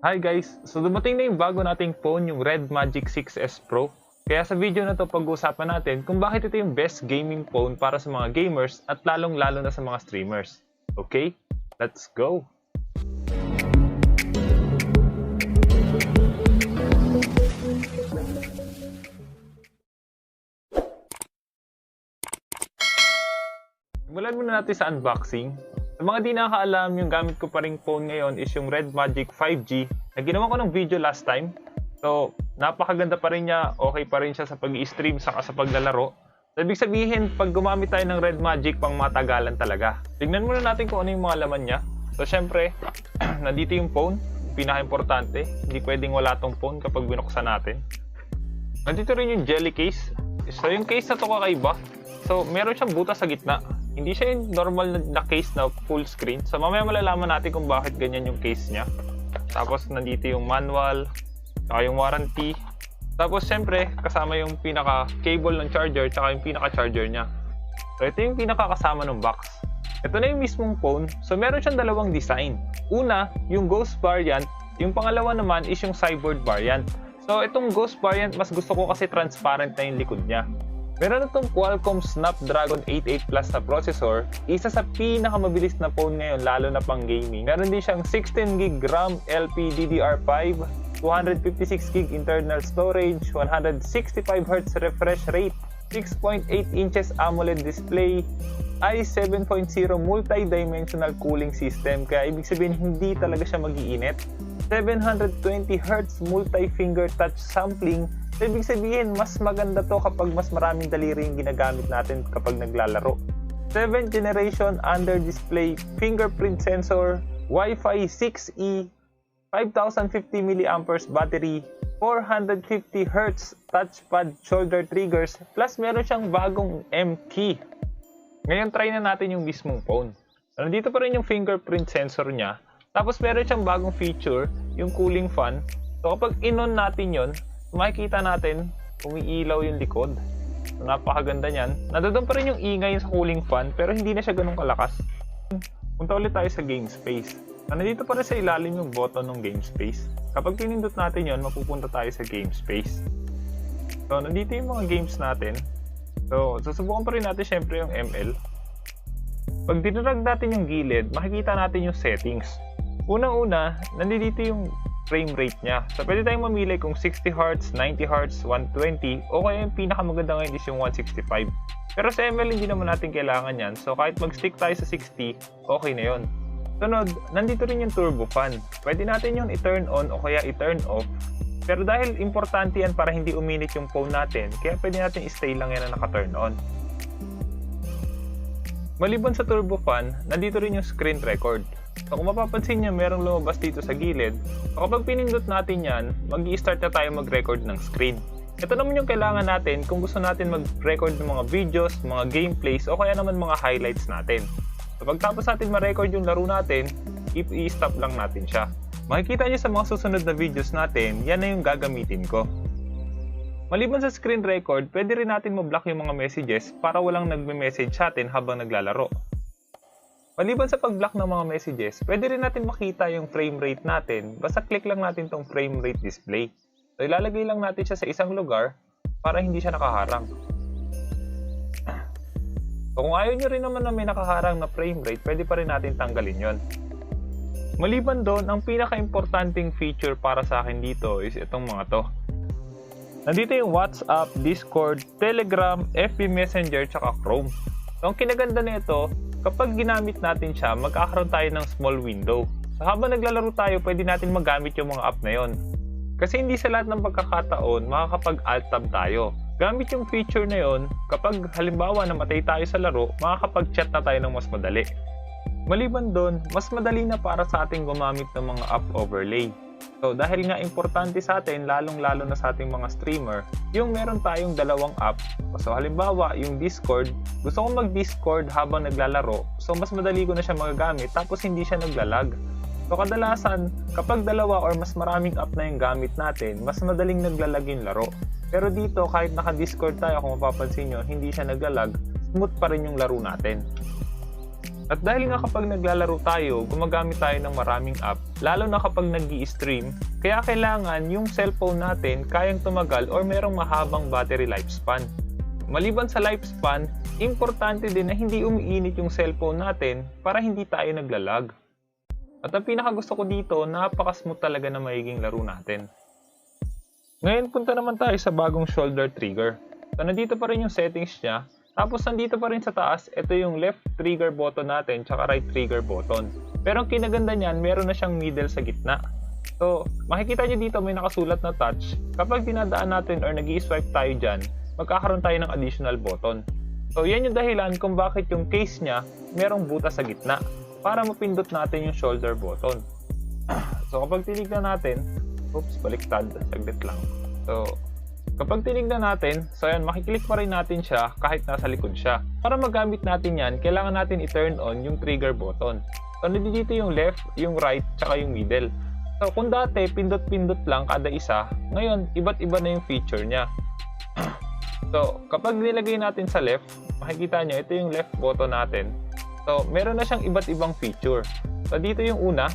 Hi guys! So dumating na yung bago nating phone, yung Red Magic 6S Pro. Kaya sa video na to pag-uusapan natin kung bakit ito yung best gaming phone para sa mga gamers at lalong-lalo na sa mga streamers. Okay? Let's go! Simulan muna natin sa unboxing. Sa mga di nakakaalam, yung gamit ko pa ring phone ngayon is yung Red Magic 5G na ginawa ko ng video last time. So, napakaganda pa rin niya, okay pa rin siya sa pag-i-stream saka sa paglalaro. So, ibig sabihin, pag gumamit tayo ng Red Magic, pang matagalan talaga. Tignan muna natin kung ano yung mga laman niya. So, syempre, nandito yung phone, pinaka-importante. Hindi pwedeng wala tong phone kapag binuksan natin. Nandito rin yung jelly case. So, yung case na to kakaiba. So, meron siyang butas sa gitna. Hindi siya yung normal na case na full screen. So, mamaya malalaman natin kung bakit ganyan yung case niya. Tapos, nandito yung manual, saka yung warranty. Tapos, syempre, kasama yung pinaka-cable ng charger, saka yung pinaka-charger niya. So, ito yung pinaka-kasama ng box. Ito na yung mismong phone. So, meron siyang dalawang design. Una, yung Ghost variant. Yung pangalawa naman is yung Cyborg variant. So, itong Ghost variant, mas gusto ko kasi transparent na yung likod niya. Meron itong Qualcomm Snapdragon 88 Plus na processor, isa sa pinakamabilis na phone ngayon lalo na pang gaming. Meron din siyang 16GB RAM LPDDR5, 256GB internal storage, 165Hz refresh rate, 6.8 inches AMOLED display, i7.0 multi-dimensional cooling system, kaya ibig sabihin hindi talaga siya mag-iinit. 720Hz multi-finger touch sampling. So, ibig sabihin, mas maganda to kapag mas maraming daliri yung ginagamit natin kapag naglalaro. 7th generation under-display fingerprint sensor, Wi-Fi 6E, 5050 mAh battery, 450Hz touchpad shoulder triggers, plus meron siyang bagong M-key. Ngayon, try na natin yung mismong phone. Nandito pa rin yung fingerprint sensor niya. Tapos meron siyang bagong feature, yung cooling fan. So kapag in-on natin yon, makikita natin umiilaw yung likod. So, napakaganda niyan. Nandoon pa rin yung ingay sa cooling fan pero hindi na siya ganun kalakas. Punta ulit tayo sa game space. Nandito pa rin sa ilalim yung button ng game space. Kapag pinindot natin yon, mapupunta tayo sa game space. So nandito yung mga games natin. So susubukan pa rin natin syempre yung ML. Pag dinurag natin yung gilid, makikita natin yung settings. Unang-una, nandito yung frame rate niya. So, pwede tayong mamili kung 60Hz, 90Hz, 120, o kaya yung pinakamaganda ngayon is yung 165. Pero sa ML, hindi naman natin kailangan yan. So, kahit mag-stick tayo sa 60, okay na yun. Sunod, nandito rin yung turbo fan. Pwede natin yun i-turn on o kaya i-turn off. Pero dahil importante yan para hindi uminit yung phone natin, kaya pwede natin i-stay lang yan na naka-turn on. Maliban sa turbo fan, nandito rin yung screen record. So kung mapapansin nyo, merong lumabas dito sa gilid. So kapag pinindot natin yan, mag-i-start na tayo mag-record ng screen. Ito naman yung kailangan natin kung gusto natin mag-record ng mga videos, mga gameplays, o kaya naman mga highlights natin. So pagtapos natin ma-record yung laro natin, i-stop lang natin siya. Makikita nyo sa mga susunod na videos natin, yan na yung gagamitin ko. Maliban sa screen record, pwede rin natin ma-block yung mga messages para walang nagme-message sa atin habang naglalaro. Maliban sa pag-block ng mga messages, pwede rin natin makita yung frame rate natin, basta click lang natin tong frame rate display. So ilalagay lang natin siya sa isang lugar para hindi siya nakaharang. So kung ayaw nyo rin naman na may nakaharang na frame rate, pwede pa rin natin tanggalin yon. Maliban doon, ang pinaka-importanting feature para sa akin dito is itong mga to. Nandito yung WhatsApp, Discord, Telegram, FB Messenger, tsaka Chrome. So ang kinaganda nito, kapag ginamit natin siya, magkakaroon tayo ng small window. So habang naglalaro tayo, pwede natin magamit yung mga app na yon. Kasi hindi sa lahat ng pagkakataon, makakapag-alt tab tayo. Gamit yung feature na yon, kapag halimbawa namatay tayo sa laro, makakapag-chat na tayo ng mas madali. Maliban doon, mas madali na para sa ating gumamit ng mga app overlay. So dahil nga importante sa atin, lalong-lalo na sa ating mga streamer, yung meron tayong dalawang app. So halimbawa, yung Discord, gusto kong mag-Discord habang naglalaro. So mas madali ko na siya magagamit tapos hindi siya naglalag. So kadalasan, kapag dalawa or mas maraming app na yung gamit natin, mas madaling naglalag yung laro. Pero dito, kahit naka-Discord tayo, kung mapapansin nyo, hindi siya naglalag, smooth pa rin yung laro natin. At dahil nga kapag naglalaro tayo, gumagamit tayo ng maraming app, lalo na kapag nag-i-stream, kaya kailangan yung cellphone natin kayang tumagal or merong mahabang battery lifespan. Maliban sa lifespan, importante din na hindi umiinit yung cellphone natin para hindi tayo naglalag. At ang pinakagusto ko dito, napaka-smooth talaga na magiging laro natin. Ngayon punta naman tayo sa bagong shoulder trigger. So nandito pa rin yung settings niya. Tapos nandito pa rin sa taas, ito yung left trigger button natin tsaka right trigger button. Pero ang kinaganda niyan, meron na siyang middle sa gitna. So, makikita nyo dito may nakasulat na touch. Kapag dinadaan natin or nag-i-swipe tayo dyan, magkakaroon tayo ng additional button. So, yan yung dahilan kung bakit yung case niya merong butas sa gitna para mapindot natin yung shoulder button. So, kapag tinignan natin, baliktad, saglit lang. So, kapag tinignan natin, so yan, makiklik pa rin natin siya kahit nasa likod siya. Para magamit natin yan, kailangan natin i-turn on yung trigger button. So, nandito yung left, yung right, tsaka yung middle. So, kung dati, pindot-pindot lang kada isa, ngayon, iba't iba na yung feature niya. So, kapag nilagay natin sa left, makikita nyo, ito yung left button natin. So, meron na siyang iba't ibang feature. So, dito yung una,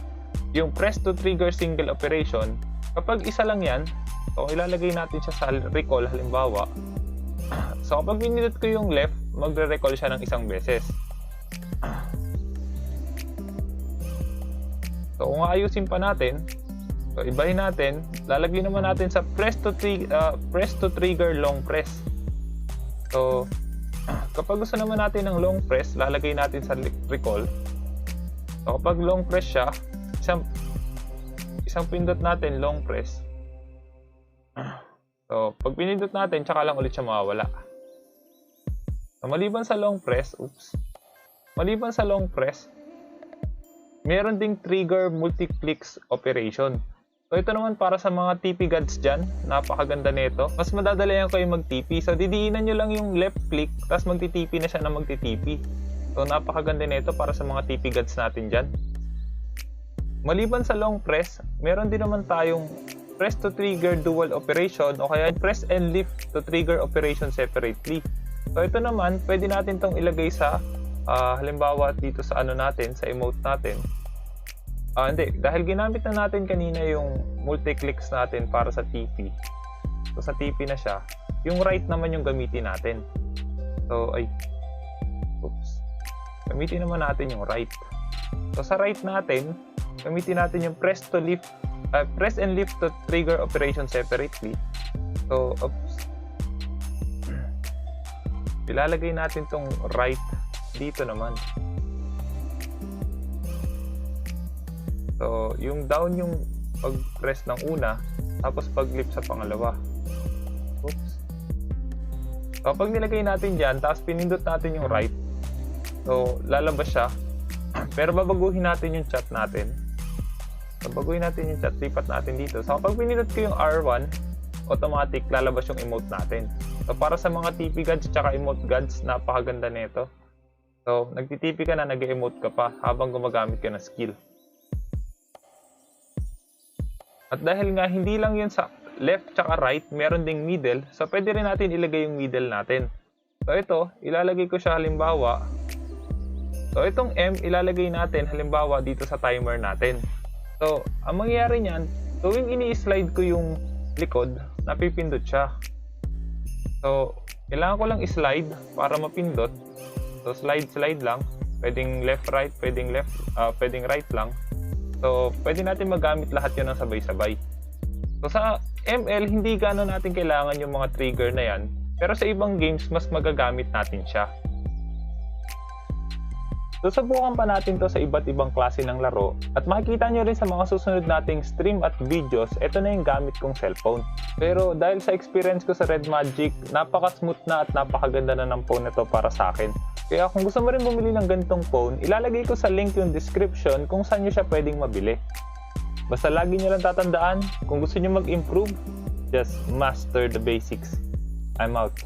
yung press to trigger single operation. Kapag isa lang yan, so, ilalagay natin siya sa recall, halimbawa. So, kapag pinindot ko yung left, magre-recall siya ng isang beses. So, kung ayusin pa natin, so, ibahin natin, lalagay naman natin sa press to trigger long press. So, kapag gusto naman natin ng long press, lalagay natin sa recall. So, kapag long press siya, isang pindot natin, long press. So, pag pinindot natin, tsaka lang ulit siya mawawala. So, maliban sa long press, meron ding trigger multi-clicks operation. So, ito naman para sa mga TP gods dyan, napakaganda nito. Mas madadalayan kayo mag-TP. So, didiinan nyo lang yung left click, tapos magti-TP na siya na magti-TP. So, napakaganda nito para sa mga TP gods natin dyan. Maliban sa long press, meron din naman tayong press to trigger dual operation o kaya press and lift to trigger operation separately. So ito naman, pwede natin tong ilagay sa halimbawa dito sa ano natin, sa emote natin. Hindi, dahil ginamit na natin kanina yung multi-clicks natin para sa TP. So sa TP na siya, yung right naman yung gamitin natin. So gamitin naman natin yung right. So sa right natin, gamitin natin yung press and lift to trigger operation separately. So, ilalagay natin tong right dito naman. So, yung down yung pag-press ng una, tapos pag-lift sa pangalawa. Oops. So, pag nilagay natin dyan, tapos pinindot natin yung right, so, lalabas siya. Pero babaguhin natin yung chat natin. So, baguhin natin yung chat, lipat natin dito. So, kapag pinindot ko yung R1, automatic lalabas yung emote natin. So, para sa mga TP gods at emote gods, napakaganda nito. So, nagti-TP ka na, nag-emote ka pa habang gumagamit ka ng skill. At dahil nga hindi lang yun sa left tsaka right, meron ding middle. So, pwede rin natin ilagay yung middle natin. So, ito, ilalagay ko siya halimbawa. So, itong M, ilalagay natin halimbawa dito sa timer natin. So, ang mangyayari niyan, tuwing ini-slide ko yung likod, napipindot siya. So, kailangan ko lang i-slide para mapindot. So, slide lang. Pwedeng left-right, pwedeng right lang. So, pwede natin magamit lahat yun ng sabay-sabay. So, sa ML, hindi gano'n natin kailangan yung mga trigger na yan. Pero sa ibang games, mas magagamit natin siya. So, subukan pa natin to sa iba't ibang klase ng laro at makikita nyo rin sa mga susunod nating stream at videos, ito na yung gamit kong cellphone. Pero dahil sa experience ko sa Red Magic, napaka-smooth na at napakaganda na ng phone na to para sa akin. Kaya kung gusto mo rin bumili ng ganitong phone, ilalagay ko sa link yung description kung saan nyo siya pwedeng mabili. Basta lagi nyo lang tatandaan, kung gusto nyo mag-improve, just master the basics. I'm out.